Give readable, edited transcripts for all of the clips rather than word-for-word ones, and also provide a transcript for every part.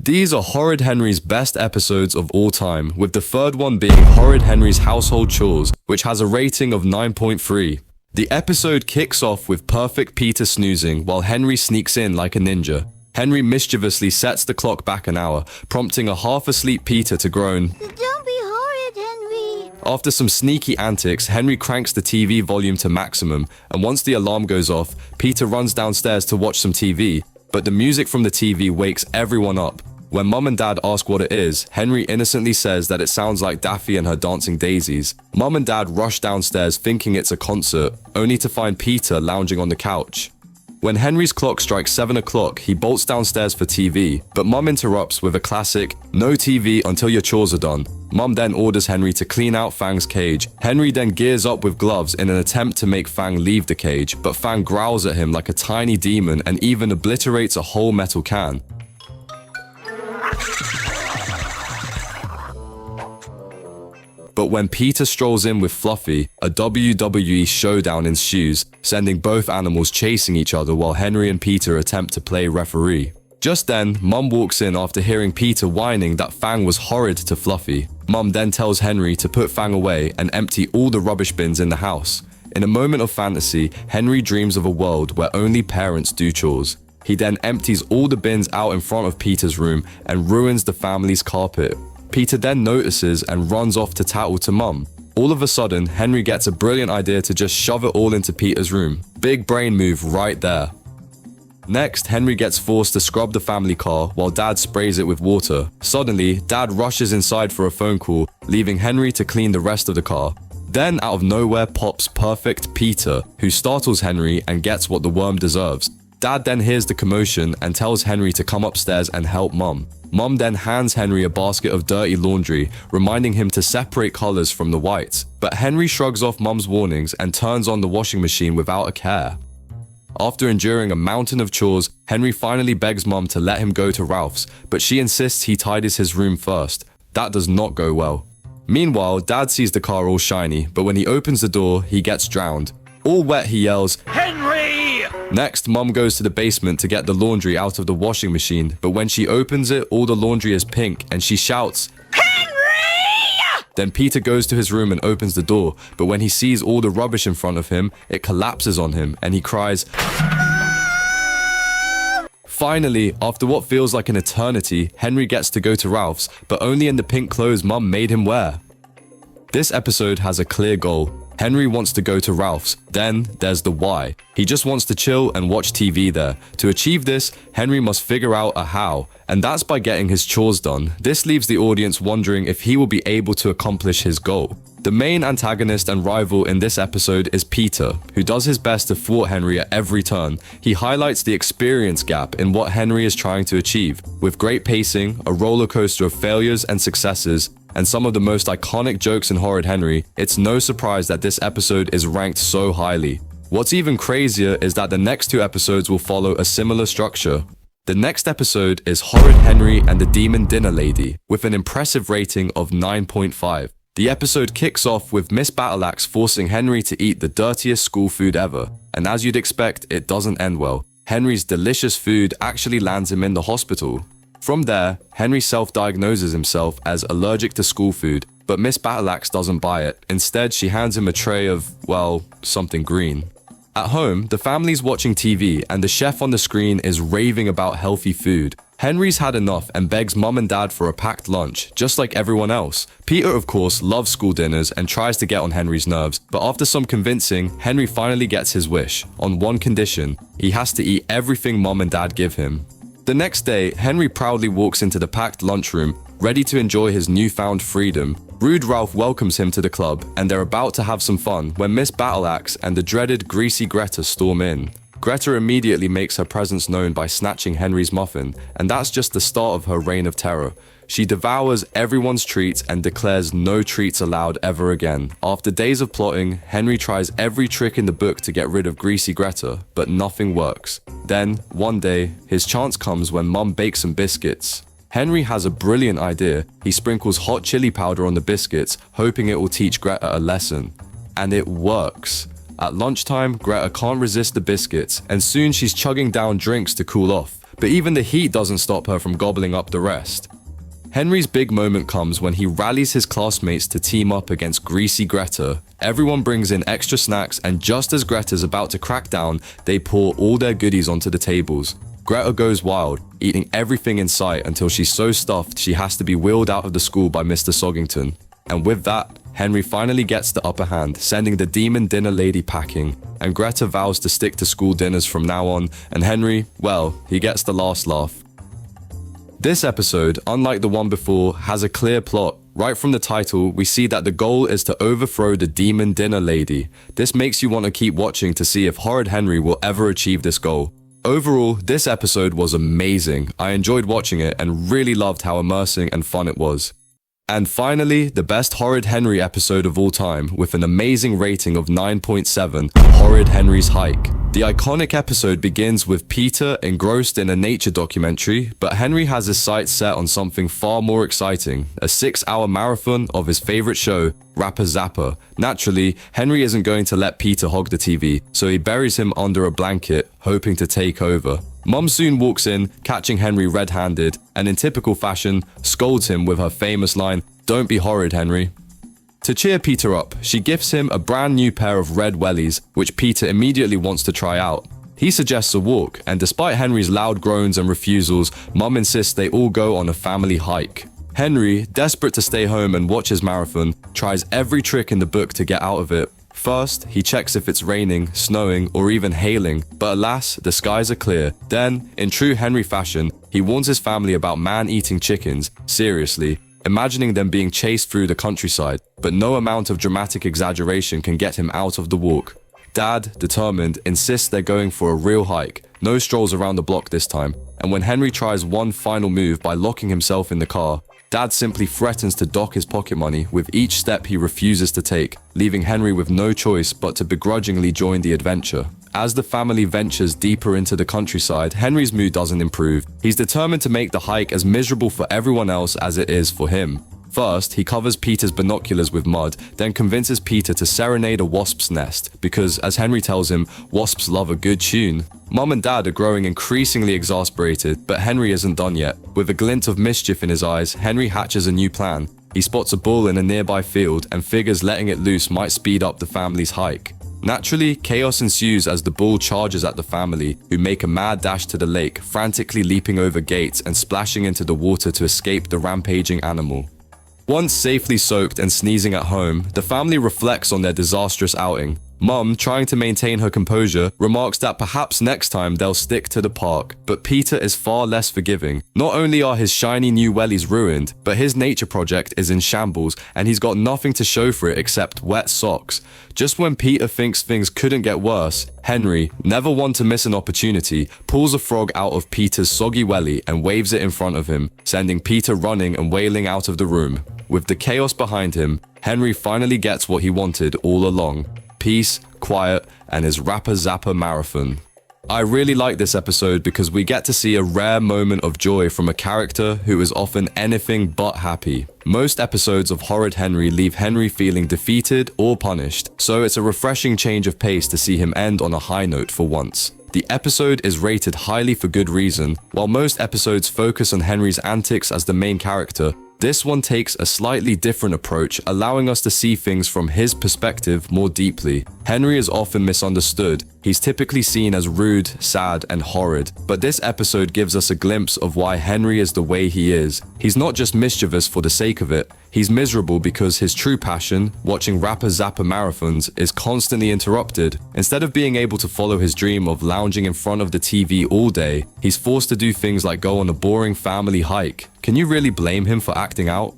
These are Horrid Henry's best episodes of all time, with the third one being Horrid Henry's Household Chores, which has a rating of 9.3. The episode kicks off with perfect Peter snoozing while Henry sneaks in like a ninja. Henry mischievously sets the clock back an hour, prompting a half-asleep Peter to groan, "Don't be horrid, Henry." After some sneaky antics, Henry cranks the TV volume to maximum, and once the alarm goes off, Peter runs downstairs to watch some TV, but the music from the TV wakes everyone up. When Mum and Dad ask what it is, Henry innocently says that it sounds like Daffy and her dancing daisies. Mum and Dad rush downstairs thinking it's a concert, only to find Peter lounging on the couch. When Henry's clock strikes 7 o'clock, he bolts downstairs for TV, but Mum interrupts with a classic, "No TV until your chores are done." Mum then orders Henry to clean out Fang's cage. Henry then gears up with gloves in an attempt to make Fang leave the cage, but Fang growls at him like a tiny demon and even obliterates a whole metal can. But when Peter strolls in with Fluffy, a WWE showdown ensues, sending both animals chasing each other while Henry and Peter attempt to play referee. Just then, Mum walks in after hearing Peter whining that Fang was horrid to Fluffy. Mum then tells Henry to put Fang away and empty all the rubbish bins in the house. In a moment of fantasy, Henry dreams of a world where only parents do chores. He then empties all the bins out in front of Peter's room and ruins the family's carpet. Peter then notices and runs off to tattle to Mum. All of a sudden, Henry gets a brilliant idea to just shove it all into Peter's room. Big brain move right there. Next, Henry gets forced to scrub the family car while Dad sprays it with water. Suddenly, Dad rushes inside for a phone call, leaving Henry to clean the rest of the car. Then, out of nowhere pops perfect Peter, who startles Henry and gets what the worm deserves. Dad then hears the commotion and tells Henry to come upstairs and help Mum. Mum then hands Henry a basket of dirty laundry, reminding him to separate colors from the whites. But Henry shrugs off Mum's warnings and turns on the washing machine without a care. After enduring a mountain of chores, Henry finally begs Mum to let him go to Ralph's, but she insists he tidies his room first. That does not go well. Meanwhile, Dad sees the car all shiny, but when he opens the door, he gets drowned. All wet, he yells, "Henry!" Next, Mum goes to the basement to get the laundry out of the washing machine, but when she opens it, all the laundry is pink, and she shouts, "Henry!" Then Peter goes to his room and opens the door, but when he sees all the rubbish in front of him, it collapses on him, and he cries, Finally, after what feels like an eternity, Henry gets to go to Ralph's, but only in the pink clothes Mum made him wear. This episode has a clear goal. Henry wants to go to Ralph's. Then there's the why. He just wants to chill and watch TV there. To achieve this, Henry must figure out a how, and that's by getting his chores done. This leaves the audience wondering if he will be able to accomplish his goal. The main antagonist and rival in this episode is Peter, who does his best to thwart Henry at every turn. He highlights the experience gap in what Henry is trying to achieve. With great pacing, a roller coaster of failures and successes, and some of the most iconic jokes in Horrid Henry, it's no surprise that this episode is ranked so highly. What's even crazier is that the next two episodes will follow a similar structure. The next episode is Horrid Henry and the Demon Dinner Lady, with an impressive rating of 9.5. The episode kicks off with Miss Battleaxe forcing Henry to eat the dirtiest school food ever, and as you'd expect, it doesn't end well. Henry's delicious food actually lands him in the hospital. From there, Henry self-diagnoses himself as allergic to school food, but Miss Battleaxe doesn't buy it. Instead, she hands him a tray of, well, something green. At home, the family's watching TV, and the chef on the screen is raving about healthy food. Henry's had enough and begs Mum and Dad for a packed lunch, just like everyone else. Peter, of course, loves school dinners and tries to get on Henry's nerves, but after some convincing, Henry finally gets his wish, on one condition: he has to eat everything Mum and Dad give him. The next day, Henry proudly walks into the packed lunchroom, ready to enjoy his newfound freedom. Rude Ralph welcomes him to the club, and they're about to have some fun when Miss Battleaxe and the dreaded Greasy Greta storm in. Greta immediately makes her presence known by snatching Henry's muffin, and that's just the start of her reign of terror. She devours everyone's treats and declares no treats allowed ever again. After days of plotting, Henry tries every trick in the book to get rid of Greasy Greta, but nothing works. Then, one day, his chance comes when Mum bakes some biscuits. Henry has a brilliant idea. He sprinkles hot chili powder on the biscuits, hoping it will teach Greta a lesson. And it works. At lunchtime, Greta can't resist the biscuits, and soon she's chugging down drinks to cool off. but even the heat doesn't stop her from gobbling up the rest. Henry's big moment comes when he rallies his classmates to team up against greasy Greta. Everyone brings in extra snacks, and just as Greta's about to crack down, they pour all their goodies onto the tables. Greta goes wild, eating everything in sight until she's so stuffed she has to be wheeled out of the school by Mr. Soggington. And with that, Henry finally gets the upper hand, sending the demon dinner lady packing, and Greta vows to stick to school dinners from now on, and Henry, well, he gets the last laugh. This episode, unlike the one before, has a clear plot. Right from the title, we see that the goal is to overthrow the demon dinner lady. This makes you want to keep watching to see if Horrid Henry will ever achieve this goal. Overall, this episode was amazing. I enjoyed watching it and really loved how immersing and fun it was. And finally, the best Horrid Henry episode of all time, with an amazing rating of 9.7, Horrid Henry's Hike. The iconic episode begins with Peter engrossed in a nature documentary, but Henry has his sights set on something far more exciting, a 6-hour marathon of his favorite show, Rapper Zapper. Naturally, Henry isn't going to let Peter hog the TV, so he buries him under a blanket, hoping to take over. Mum soon walks in, catching Henry red-handed, and in typical fashion, scolds him with her famous line, "Don't be horrid, Henry." To cheer Peter up, she gifts him a brand new pair of red wellies, which Peter immediately wants to try out. He suggests a walk, and despite Henry's loud groans and refusals, Mum insists they all go on a family hike. Henry, desperate to stay home and watch his marathon, tries every trick in the book to get out of it. First, he checks if it's raining, snowing, or even hailing, but alas, the skies are clear. Then, in true Henry fashion, he warns his family about man-eating chickens, seriously, imagining them being chased through the countryside, but no amount of dramatic exaggeration can get him out of the walk. Dad, determined, insists they're going for a real hike, no strolls around the block this time, and when Henry tries one final move by locking himself in the car, Dad simply threatens to dock his pocket money with each step he refuses to take, leaving Henry with no choice but to begrudgingly join the adventure. As the family ventures deeper into the countryside, Henry's mood doesn't improve. He's determined to make the hike as miserable for everyone else as it is for him. First, he covers Peter's binoculars with mud, then convinces Peter to serenade a wasp's nest, because, as Henry tells him, wasps love a good tune. Mum and Dad are growing increasingly exasperated, but Henry isn't done yet. With a glint of mischief in his eyes, Henry hatches a new plan. He spots a bull in a nearby field and figures letting it loose might speed up the family's hike. Naturally, chaos ensues as the bull charges at the family, who make a mad dash to the lake, frantically leaping over gates and splashing into the water to escape the rampaging animal. Once safely soaked and sneezing at home, the family reflects on their disastrous outing. Mum, trying to maintain her composure, remarks that perhaps next time they'll stick to the park, but Peter is far less forgiving. Not only are his shiny new wellies ruined, but his nature project is in shambles and he's got nothing to show for it except wet socks. Just when Peter thinks things couldn't get worse, Henry, never one to miss an opportunity, pulls a frog out of Peter's soggy welly and waves it in front of him, sending Peter running and wailing out of the room. With the chaos behind him, Henry finally gets what he wanted all along: peace, quiet, and his Rapper Zapper marathon. I really like this episode because we get to see a rare moment of joy from a character who is often anything but happy. Most episodes of Horrid Henry leave Henry feeling defeated or punished, so it's a refreshing change of pace to see him end on a high note for once. The episode is rated highly for good reason. While most episodes focus on Henry's antics as the main character, this one takes a slightly different approach, allowing us to see things from his perspective more deeply. Henry is often misunderstood. He's typically seen as rude, sad, and horrid, but this episode gives us a glimpse of why Henry is the way he is. He's not just mischievous for the sake of it. He's miserable because his true passion, watching Rapper Zapper marathons, is constantly interrupted. Instead of being able to follow his dream of lounging in front of the TV all day, he's forced to do things like go on a boring family hike. Can you really blame him for acting out?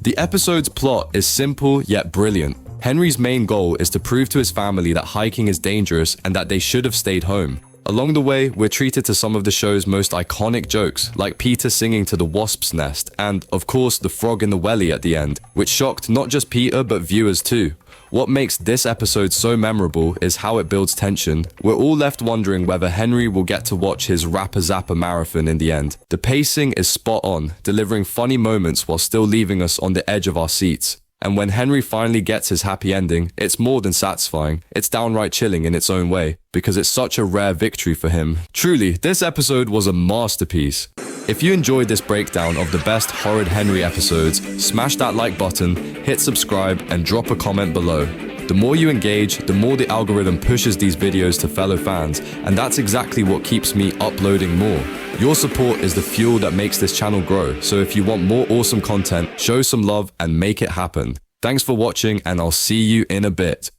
The episode's plot is simple yet brilliant. Henry's main goal is to prove to his family that hiking is dangerous and that they should have stayed home. Along the way, we're treated to some of the show's most iconic jokes, like Peter singing to the wasp's nest, and, of course, the frog in the welly at the end, which shocked not just Peter but viewers too. What makes this episode so memorable is how it builds tension. We're all left wondering whether Henry will get to watch his Rapper Zapper marathon in the end. The pacing is spot on, delivering funny moments while still leaving us on the edge of our seats. And when Henry finally gets his happy ending, it's more than satisfying. It's downright chilling in its own way, because it's such a rare victory for him. Truly, this episode was a masterpiece. If you enjoyed this breakdown of the best Horrid Henry episodes, smash that like button, hit subscribe, and drop a comment below. The more you engage, the more the algorithm pushes these videos to fellow fans, and that's exactly what keeps me uploading more. Your support is the fuel that makes this channel grow, so if you want more awesome content, show some love and make it happen. Thanks for watching, and I'll see you in a bit.